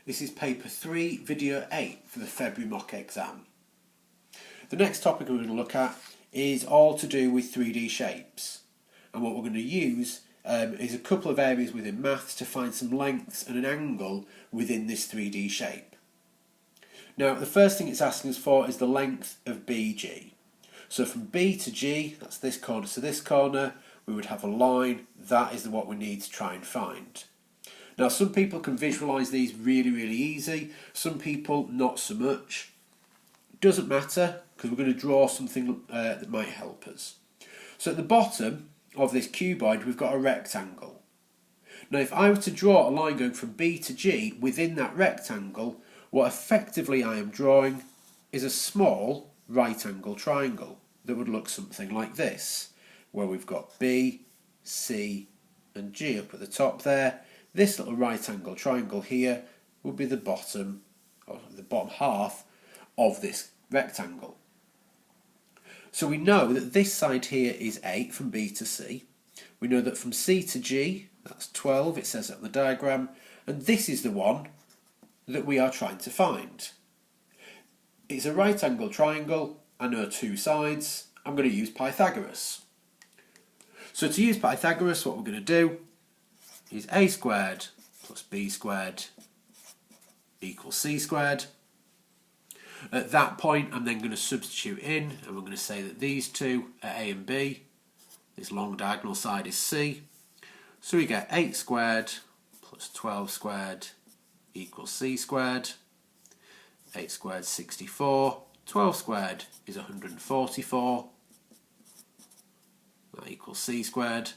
This is paper 3, video 8 for the February mock exam. The next topic we're going to look at is all to do with 3D shapes. And what we're going to use is a couple of areas within maths to find some lengths and an angle within this 3D shape. Now, the first thing it's asking us for is the length of BG. So from B to G, that's this corner to this corner, we would have a line. That is what we need to try and find. Now, some people can visualise these really easy, some people not so much. Doesn't matter, because we're going to draw something that might help us. So at the bottom of this cuboid, we've got a rectangle. Now, if I were to draw a line going from B to G within that rectangle, what effectively I am drawing is a small right angle triangle that would look something like this, where we've got B, C and G up at the top there. This little right angle triangle here will be the bottom, or the bottom half of this rectangle. So we know that this side here is 8 from B to C. We know that from C to G, that's 12, it says it on the diagram, and this is the one that we are trying to find. It's a right angle triangle. I know two sides. I'm going to use Pythagoras. So to use Pythagoras, what we're going to do is a squared plus b squared equals c squared. At that point, I'm then going to substitute in, and we're going to say that these two are a and b. This long diagonal side is c. So we get 8 squared plus 12 squared equals c squared. 8 squared is 64. 12 squared is 144. That equals c squared.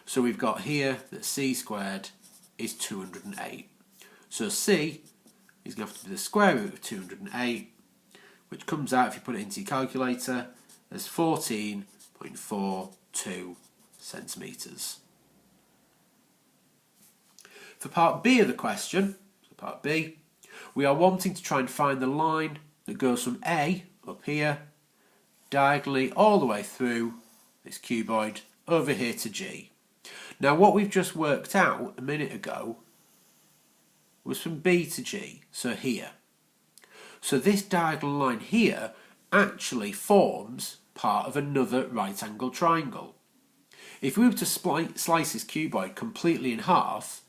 So we've got here that c squared is 208. So c is going to have to be the square root of 208, which comes out, if you put it into your calculator, as 14.42 centimetres. For part B of the question, so part B, we are wanting to try and find the line that goes from A, up here, diagonally all the way through this cuboid over here to G. Now, what we've just worked out a minute ago was from B to G, so here. So this diagonal line here actually forms part of another right angle triangle. If we were to slice this cuboid completely in half,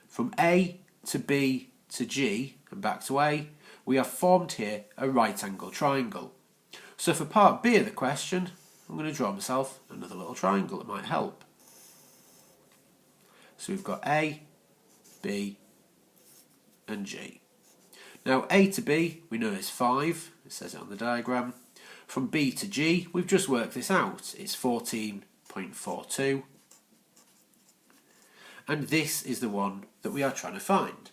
from A to B to G and back to A, we have formed here a right angle triangle. So for part B of the question, I'm going to draw myself another little triangle that might help. So we've got A, B and G. Now A to B we know is 5, it says it on the diagram. From B to G we've just worked this out, it's 14.42. And this is the one that we are trying to find.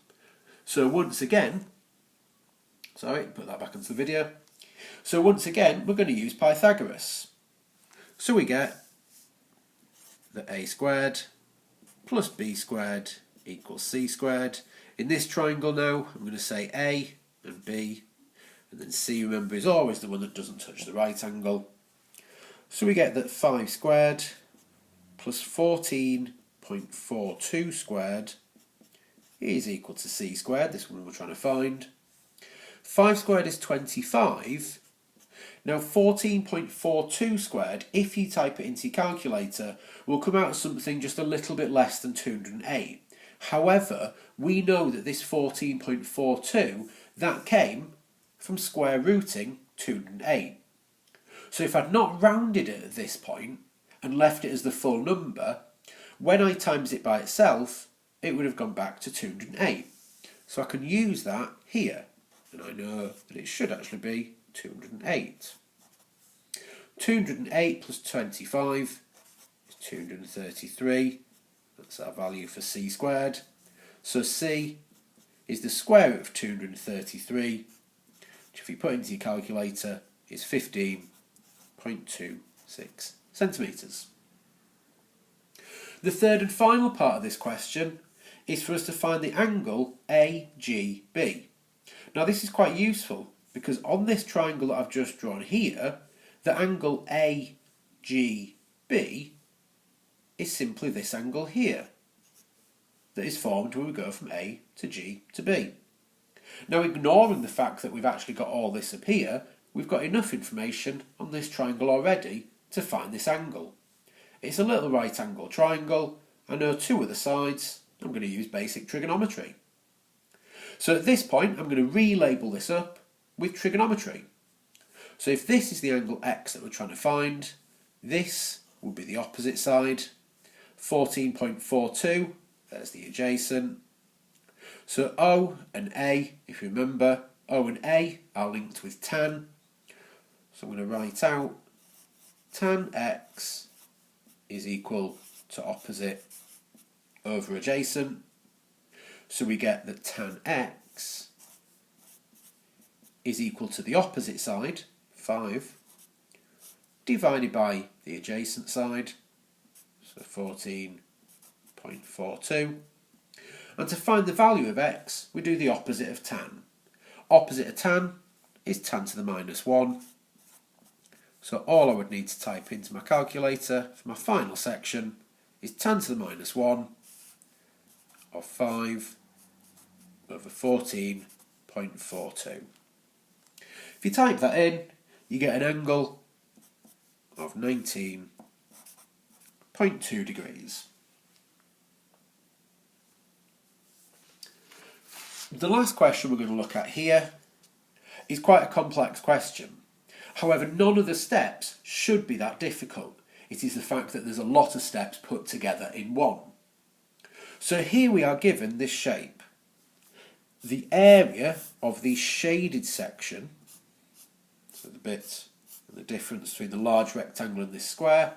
So once again, put that back into the video. So once again we're going to use Pythagoras. So we get that a squared plus b squared equals c squared. In this triangle now, I'm going to say a and b, and then c, remember, is always the one that doesn't touch the right angle. So we get that 5 squared plus 14.42 squared is equal to c squared, this one we're trying to find. 5 squared is 25. Now 14.42 squared, if you type it into your calculator, will come out as something just a little bit less than 208. However, we know that this 14.42, that came from square rooting 208. So if I'd not rounded it at this point and left it as the full number, when I times it by itself, it would have gone back to 208. So I can use that here, and I know that it should actually be 208. 208 plus 25 is 233. That's our value for c squared. So c is the square root of 233, which if you put into your calculator is 15.26 centimetres. The third and final part of this question is for us to find the angle AGB. Now this is quite useful because on this triangle that I've just drawn here, the angle AGB is simply this angle here that is formed when we go from A to G to B. Now, ignoring the fact that we've actually got all this up here, we've got enough information on this triangle already to find this angle. It's a little right angle triangle. I know two of the sides. I'm going to use basic trigonometry. So at this point, I'm going to relabel this up with trigonometry. So if this is the angle x that we're trying to find, this would be the opposite side. 14.42, there's the adjacent. So O and A, if you remember, O and A are linked with tan. So I'm going to write out tan x is equal to opposite over adjacent. So we get that tan x is equal to the opposite side, 5, divided by the adjacent side, so 14.42. And to find the value of x, we do the opposite of tan. Opposite of tan is tan to the minus 1. So all I would need to type into my calculator for my final section is tan to the minus 1 of 5 over 14.42. If you type that in, you get an angle of 19.2 degrees. The last question we're going to look at here is quite a complex question. However, none of the steps should be that difficult. It is the fact that there's a lot of steps put together in one. So here we are given this shape. The area of the shaded section, so the bit, the difference between the large rectangle and this square,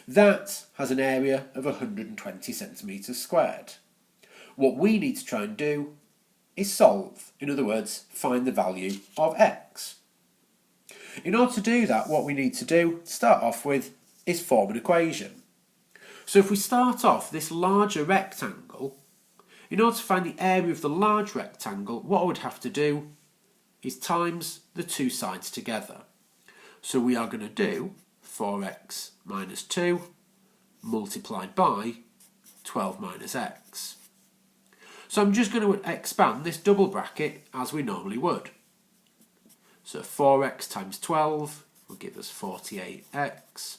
that has an area of 120 centimetres squared. What we need to try and do is solve, in other words, find the value of x. In order to do that, what we need to do, to start off with, is form an equation. So if we start off this larger rectangle, in order to find the area of the large rectangle, what I would have to do is times the two sides together. So we are going to do 4x minus 2 multiplied by 12 minus x. So I'm just going to expand this double bracket as we normally would. So 4x times 12 will give us 48x.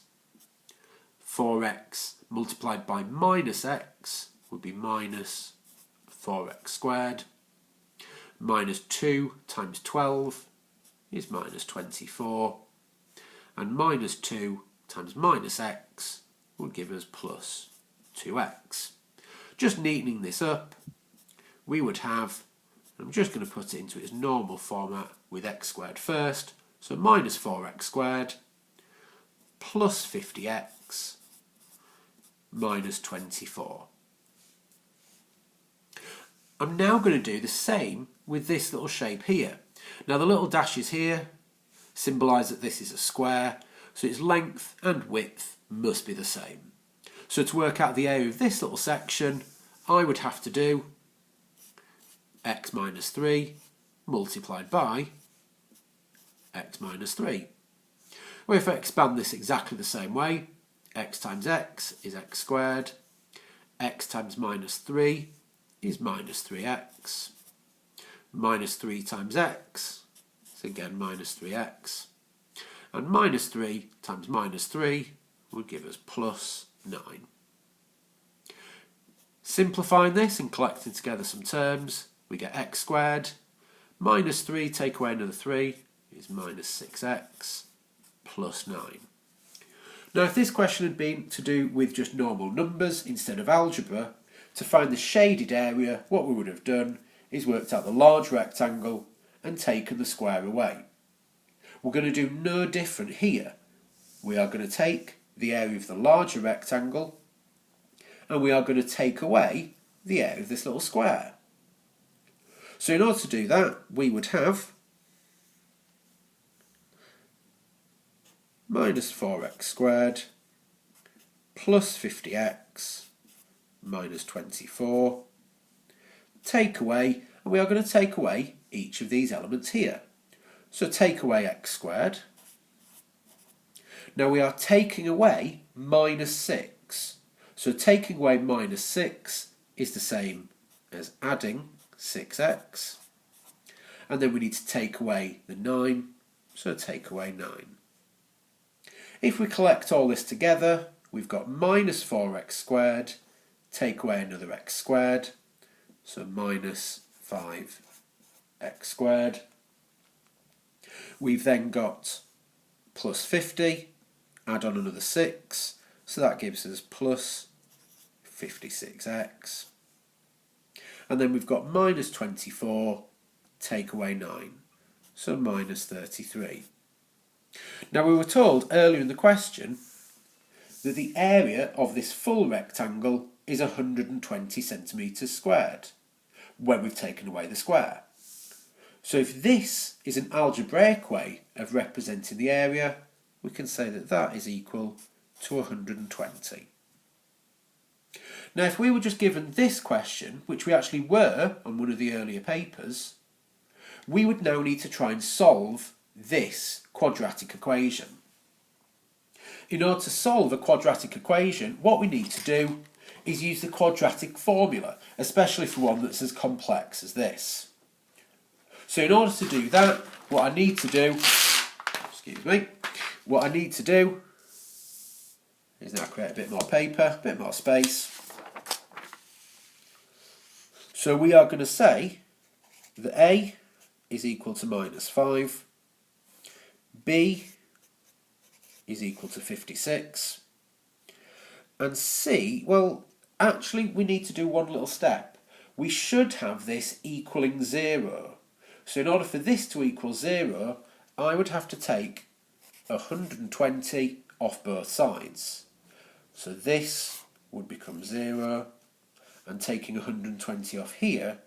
4x multiplied by minus x would be minus 4x squared. Minus 2 times 12 is minus 24. And minus 2 times minus x will give us plus 2x. Just neatening this up, we would have, I'm just going to put it into its normal format with x squared first, so minus 4x squared plus 50x minus 24. I'm now going to do the same with this little shape here. Now the little dashes here symbolise that this is a square, so its length and width must be the same. So to work out the area of this little section, I would have to do x minus 3 multiplied by x minus 3. Well, if I expand this exactly the same way, x times x is x squared, x times minus 3 is minus 3x, minus 3 times x is again minus 3x, and minus 3 times minus 3 will give us plus 9. Simplifying this and collecting together some terms, we get x squared, minus 3 take away another 3 is minus 6x plus 9. Now if this question had been to do with just normal numbers instead of algebra, to find the shaded area, what we would have done is worked out the large rectangle and taken the square away. We're going to do no different here. We are going to take the area of the larger rectangle and we are going to take away the area of this little square. So in order to do that, we would have minus 4x squared plus 50x minus 24, take away, and we are going to take away each of these elements here. So take away x squared. Now we are taking away minus 6. So taking away minus 6 is the same as adding 6x. and then we need to take away the 9, so take away 9. If we collect all this together, we've got minus 4x squared, take away another x squared, so minus 5x squared. We've then got plus 50, add on another 6, so that gives us plus 56x. And then we've got minus 24, take away 9, so minus 33. Now we were told earlier in the question that the area of this full rectangle is 120 centimetres squared when we've taken away the square. So if this is an algebraic way of representing the area, we can say that that is equal to 120. Now if we were just given this question, which we actually were on one of the earlier papers, we would now need to try and solve this quadratic equation. In order to solve a quadratic equation, what we need to do is use the quadratic formula, especially for one that's as complex as this. So in order to do that, what I need to do is now create a bit more paper, a bit more space. So we are going to say that A is equal to minus 5, B is equal to 56, and C, well, actually we need to do one little step. We should have this equaling 0. So in order for this to equal 0, I would have to take 120 off both sides. So this would become 0, and taking 120 off here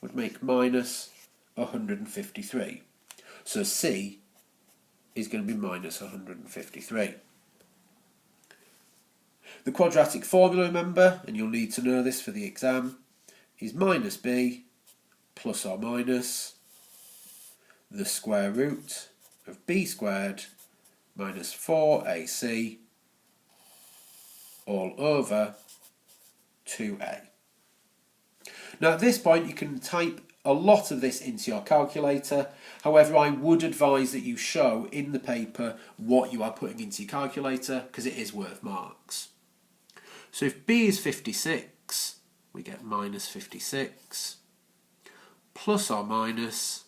would make minus 153. So C is going to be minus 153. The quadratic formula, remember, and you'll need to know this for the exam, is minus b plus or minus the square root of b squared minus 4ac all over 2a. Now at this point you can type a lot of this into your calculator. However, I would advise that you show in the paper what you are putting into your calculator because it is worth marks. So if b is 56, we get minus 56 plus or minus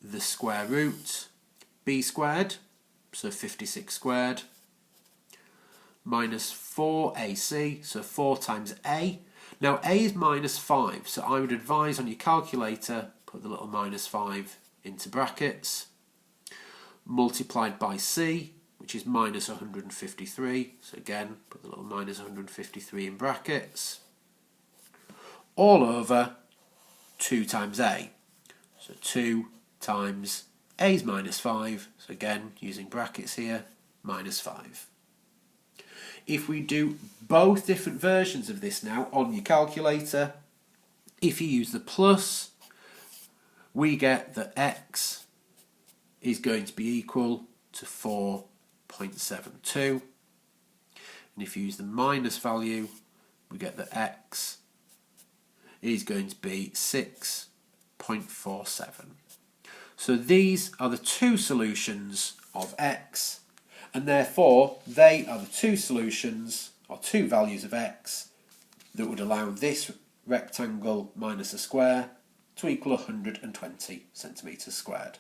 the square root b squared, so 56 squared, minus 4ac, so 4 times a. Now a is minus 5, so I would advise on your calculator, put the little minus 5 into brackets, multiplied by c, which is minus 153, so again, put the little minus 153 in brackets, all over 2 times a. So 2 times a is minus 5, so again, using brackets here, minus 5. If we do both different versions of this now on your calculator, if you use the plus, we get that x is going to be equal to 4.72. And if you use the minus value, we get that x is going to be 6.47. So these are the two solutions of x, and therefore they are the two solutions, or two values of x, that would allow this rectangle minus a square to equal 120 centimetres squared.